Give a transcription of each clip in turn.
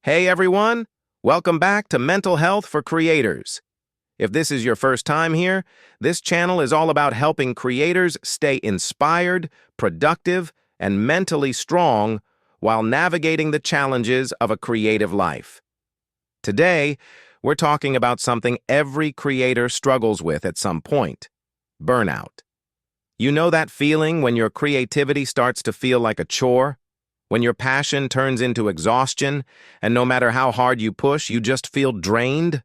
Hey everyone, welcome back to Mental Health for Creators. If this is your first time here, this channel is all about helping creators stay inspired, productive, and mentally strong while navigating the challenges of a creative life. Today, we're talking about something every creator struggles with at some point: burnout. You know that feeling when your creativity starts to feel like a chore? When your passion turns into exhaustion, and no matter how hard you push, you just feel drained?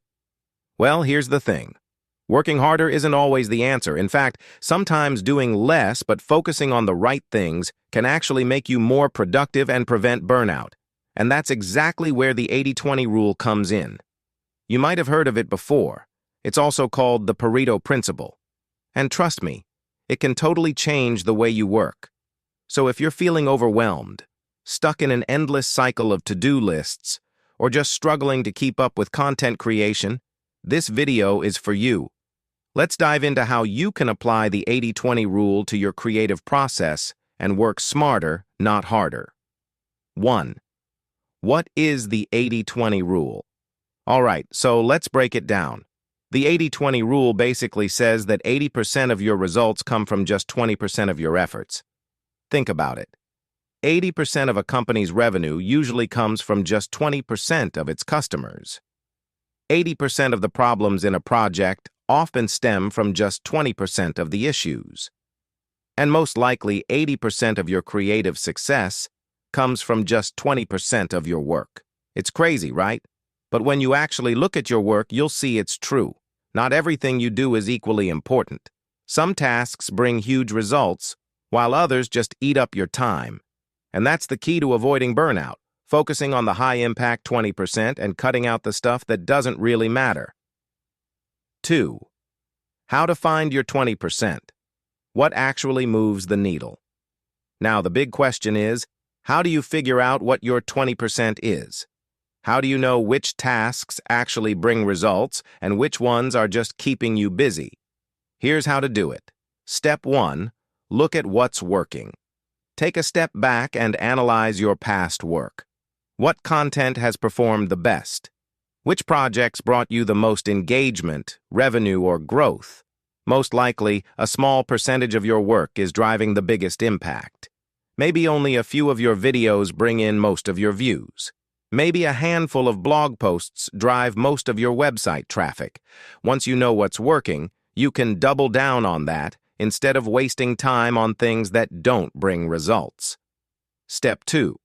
Well, here's the thing. Working harder isn't always the answer. In fact, sometimes doing less but focusing on the right things can actually make you more productive and prevent burnout. And that's exactly where the 80-20 rule comes in. You might have heard of it before. It's also called the Pareto principle. And trust me, it can totally change the way you work. So if you're feeling overwhelmed, stuck in an endless cycle of to-do lists, or just struggling to keep up with content creation, this video is for you. Let's dive into how you can apply the 80-20 rule to your creative process and work smarter, not harder. 1. What is the 80-20 rule? All right, so let's break it down. The 80-20 rule basically says that 80% of your results come from just 20% of your efforts. Think about it. 80% of a company's revenue usually comes from just 20% of its customers. 80% of the problems in a project often stem from just 20% of the issues. And most likely, 80% of your creative success comes from just 20% of your work. It's crazy, right? But when you actually look at your work, you'll see it's true. Not everything you do is equally important. Some tasks bring huge results, while others just eat up your time. And that's the key to avoiding burnout, focusing on the high-impact 20% and cutting out the stuff that doesn't really matter. 2. How to find your 20%. What actually moves the needle? Now, the big question is, how do you figure out what your 20% is? How do you know which tasks actually bring results and which ones are just keeping you busy? Here's how to do it. Step 1. Look at what's working. Take a step back and analyze your past work. What content has performed the best? Which projects brought you the most engagement, revenue, or growth? Most likely, a small percentage of your work is driving the biggest impact. Maybe only a few of your videos bring in most of your views. Maybe a handful of blog posts drive most of your website traffic. Once you know what's working, you can double down on that instead of wasting time on things that don't bring results. Step 2.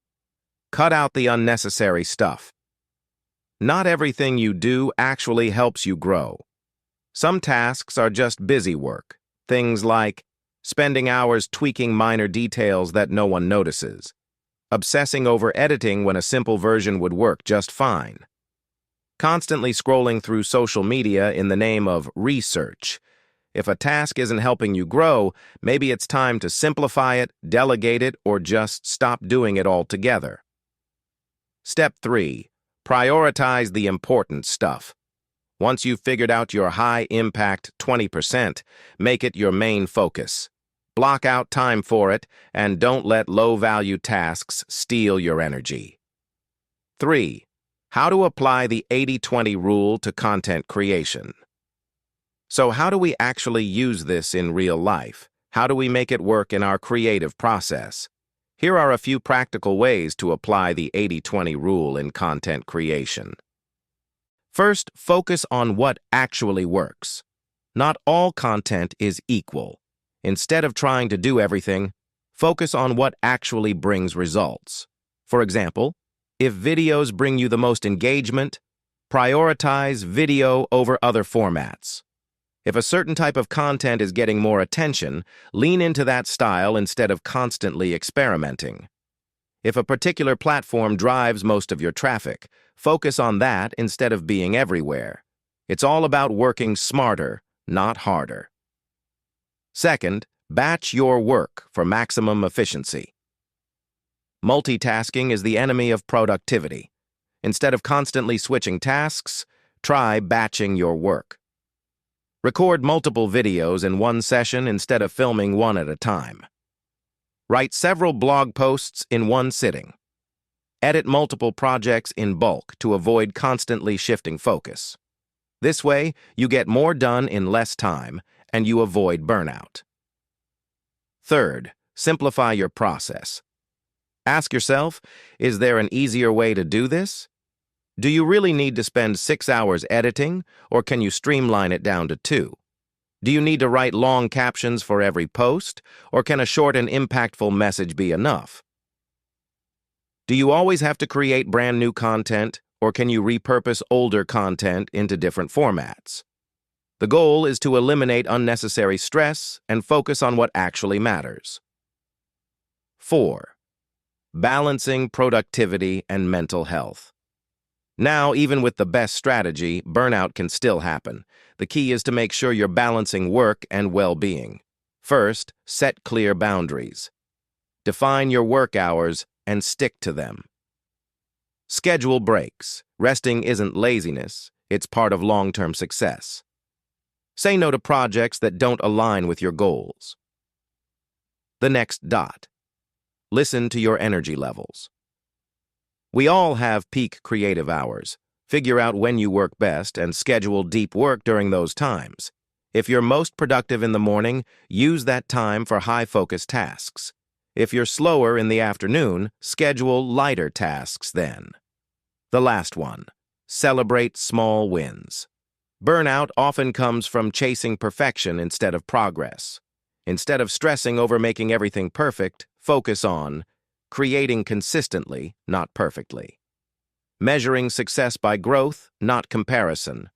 Cut out the unnecessary stuff. Not everything you do actually helps you grow. Some tasks are just busy work, things like spending hours tweaking minor details that no one notices, obsessing over editing when a simple version would work just fine, constantly scrolling through social media in the name of research. If a task isn't helping you grow, maybe it's time to simplify it, delegate it, or just stop doing it altogether. Step 3. Prioritize the important stuff. Once you've figured out your high-impact 20%, make it your main focus. Block out time for it, and don't let low-value tasks steal your energy. 3. How to apply the 80-20 rule to content creation. So how do we actually use this in real life? How do we make it work in our creative process? Here are a few practical ways to apply the 80-20 rule in content creation. First, focus on what actually works. Not all content is equal. Instead of trying to do everything, focus on what actually brings results. For example, if videos bring you the most engagement, prioritize video over other formats. If a certain type of content is getting more attention, lean into that style instead of constantly experimenting. If a particular platform drives most of your traffic, focus on that instead of being everywhere. It's all about working smarter, not harder. Second, batch your work for maximum efficiency. Multitasking is the enemy of productivity. Instead of constantly switching tasks, try batching your work. Record multiple videos in one session instead of filming one at a time. Write several blog posts in one sitting. Edit multiple projects in bulk to avoid constantly shifting focus. This way, you get more done in less time, and you avoid burnout. Third, simplify your process. Ask yourself, is there an easier way to do this? Do you really need to spend 6 hours editing, or can you streamline it down to 2? Do you need to write long captions for every post, or can a short and impactful message be enough? Do you always have to create brand new content, or can you repurpose older content into different formats? The goal is to eliminate unnecessary stress and focus on what actually matters. 4. Balancing productivity and mental health. Now, even with the best strategy, burnout can still happen. The key is to make sure you're balancing work and well-being. First, set clear boundaries. Define your work hours and stick to them. Schedule breaks. Resting isn't laziness, it's part of long-term success. Say no to projects that don't align with your goals. The next dot. Listen to your energy levels. We all have peak creative hours. Figure out when you work best and schedule deep work during those times. If you're most productive in the morning, use that time for high-focus tasks. If you're slower in the afternoon, schedule lighter tasks then. The last one. Celebrate small wins. Burnout often comes from chasing perfection instead of progress. Instead of stressing over making everything perfect, focus on creating consistently, not perfectly. Measuring success by growth, not comparison.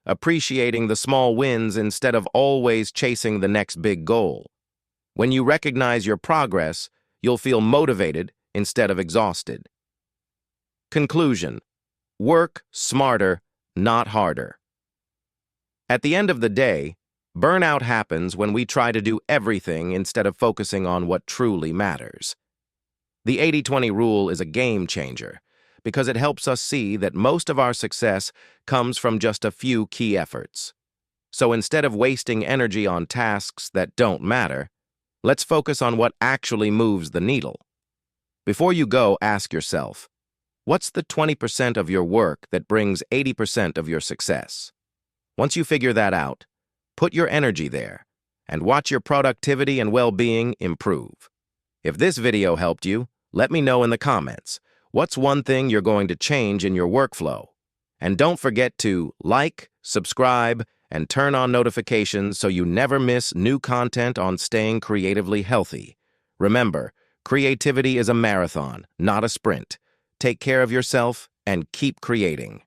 Appreciating the small wins instead of always chasing the next big goal. When you recognize your progress, you'll feel motivated instead of exhausted. Conclusion. Work smarter, not harder. At the end of the day, burnout happens when we try to do everything instead of focusing on what truly matters. The 80-20 rule is a game changer because it helps us see that most of our success comes from just a few key efforts. So instead of wasting energy on tasks that don't matter, let's focus on what actually moves the needle. Before you go, ask yourself, what's the 20% of your work that brings 80% of your success? Once you figure that out, put your energy there and watch your productivity and well-being improve. If this video helped you, let me know in the comments. What's one thing you're going to change in your workflow? And don't forget to like, subscribe, and turn on notifications so you never miss new content on staying creatively healthy. Remember, creativity is a marathon, not a sprint. Take care of yourself and keep creating.